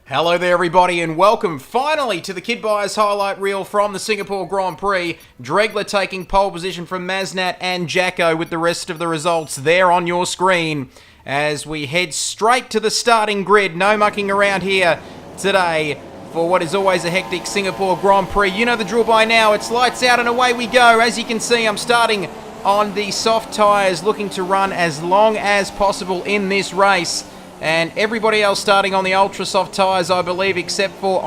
Hello there everybody and welcome finally to the Kidbyers highlight reel from the Singapore Grand Prix. Dregler taking pole position from Maznat and Jacko with the rest of the results there on your screen as we head straight to the starting grid. No mucking around here today for what is always a hectic Singapore Grand Prix. You know the drill by now. It's lights out and away we go. As you can see, I'm starting on the soft tyres, looking to run as long as possible in this race. And everybody else starting on the ultra soft tyres, I believe, except for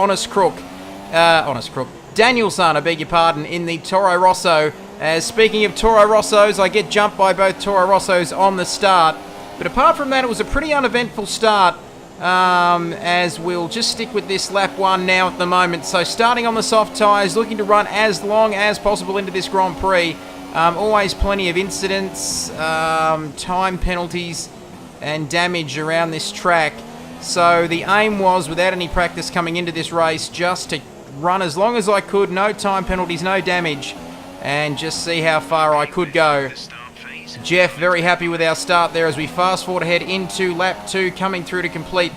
Danielson, I beg your pardon, in the Toro Rosso. Speaking of Toro Rossos, I get jumped by both Toro Rossos on the start. But apart from that, it was a pretty uneventful start, as we'll just stick with this lap one now at the moment. So starting on the soft tyres, looking to run as long as possible into this Grand Prix. Always plenty of incidents, time penalties, and damage around this track. So the aim was, without any practice coming into this race, just to run as long as I could, no time penalties, no damage, and just see how far I could go. Jeff very happy with our start there as we fast forward ahead into lap 2, coming through to complete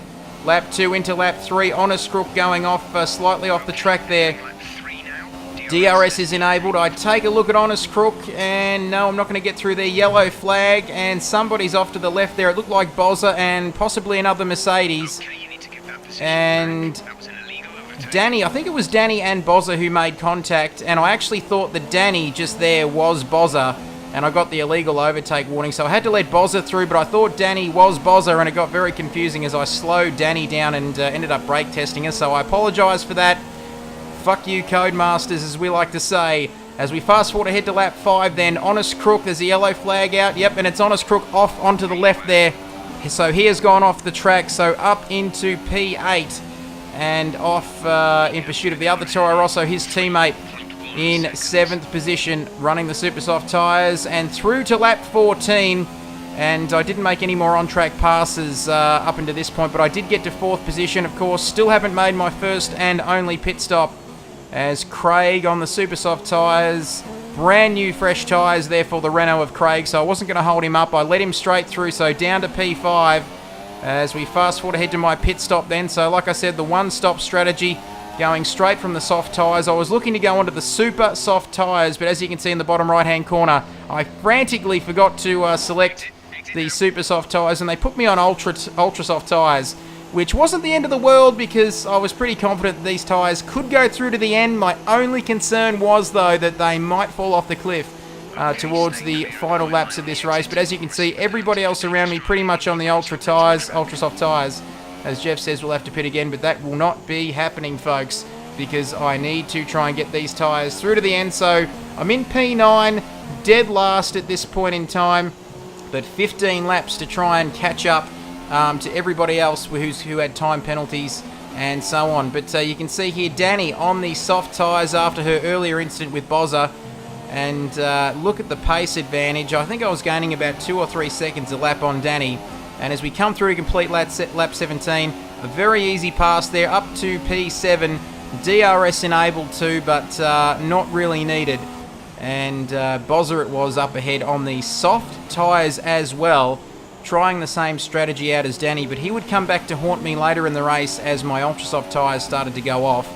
lap 2 into lap 3. Honest Crook going off slightly off the track there. DRS is enabled. I take a look at Honest Crook, and no, I'm not going to get through their yellow flag, and somebody's off to the left there. It looked like Bozza and possibly another Mercedes. And Danny, I think it was Danny and Bozza who made contact, and I actually thought that Danny just there was Bozza, and I got the illegal overtake warning, so I had to let Bozza through, but I thought Danny was Bozza, and it got very confusing as I slowed Danny down and ended up brake testing her, so I apologise for that. Fuck you, Codemasters, as we like to say. As we fast forward ahead to lap 5 then, Honest Crook, there's a yellow flag out. Yep, and it's Honest Crook off onto the left there. So he has gone off the track, so up into P8 and off in pursuit of the other Toro Rosso, his teammate in 7th position, running the super soft tyres, and through to lap 14. And I didn't make any more on-track passes up until this point, but I did get to 4th position, of course. Still haven't made my first and only pit stop, as Craig on the super soft tyres, brand new fresh tyres there for the Renault of Craig, so I wasn't going to hold him up. I let him straight through, so down to P5 as we fast forward ahead to my pit stop then. So like I said, the one-stop strategy, going straight from the soft tyres. I was looking to go onto the super soft tyres, but as you can see in the bottom right-hand corner, I frantically forgot to select the super soft tyres, and they put me on ultra soft tyres, which wasn't the end of the world because I was pretty confident that these tyres could go through to the end. My only concern was, though, that they might fall off the cliff towards the final laps of this race. But as you can see, everybody else around me pretty much on the ultra soft tyres. As Jeff says, we'll have to pit again, but that will not be happening, folks, because I need to try and get these tyres through to the end. So I'm in P9, dead last at this point in time, but 15 laps to try and catch up to everybody else who had time penalties and so on. But you can see here Danny on the soft tyres after her earlier incident with Bozza, and look at the pace advantage. I think I was gaining about 2 or 3 seconds a lap on Danny, and as we come through to complete lap 17, a very easy pass there up to P7, DRS enabled too, but not really needed. And Bozza it was up ahead on the soft tyres as well, trying the same strategy out as Danny, but he would come back to haunt me later in the race as my ultra soft tyres started to go off.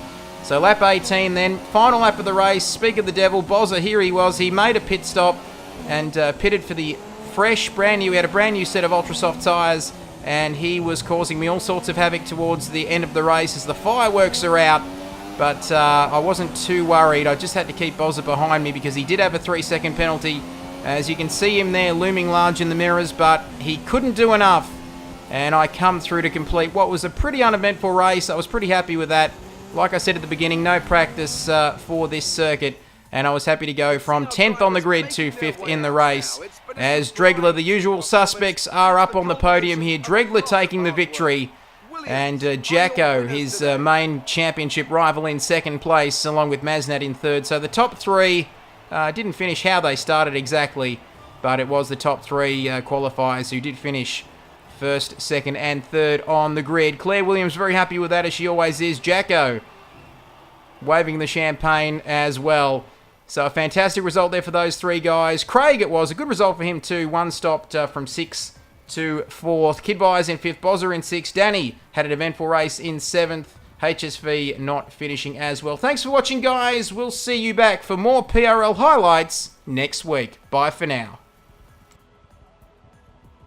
So lap 18 then, final lap of the race. Speak of the devil, Bozza, here he was. He made a pit stop and pitted for the fresh, he had a brand new set of ultra soft tyres, and he was causing me all sorts of havoc towards the end of the race as the fireworks are out. But I wasn't too worried. I just had to keep Bozza behind me because he did have a 3-second penalty. As you can see him there looming large in the mirrors, but he couldn't do enough. And I come through to complete what was a pretty uneventful race. I was pretty happy with that. Like I said at the beginning, no practice for this circuit. And I was happy to go from 10th on the grid to 5th in the race. As Dregler, the usual suspects, are up on the podium here. Dregler taking the victory. And Jacko, his main championship rival, in 2nd place, along with Maznat in 3rd. So the top 3 didn't finish how they started exactly, but it was the top 3 qualifiers who did finish 1st, 2nd, and 3rd on the grid. Claire Williams very happy with that, as she always is. Jacko waving the champagne as well. So a fantastic result there for those 3 guys. Craig, it was a good result for him too. One stopped from 6 to 4th. Kidbyers in 5th. Bozza in 6th. Danny had an eventful race in 7th. HSV not finishing as well. Thanks for watching, guys. We'll see you back for more PRL highlights next week. Bye for now.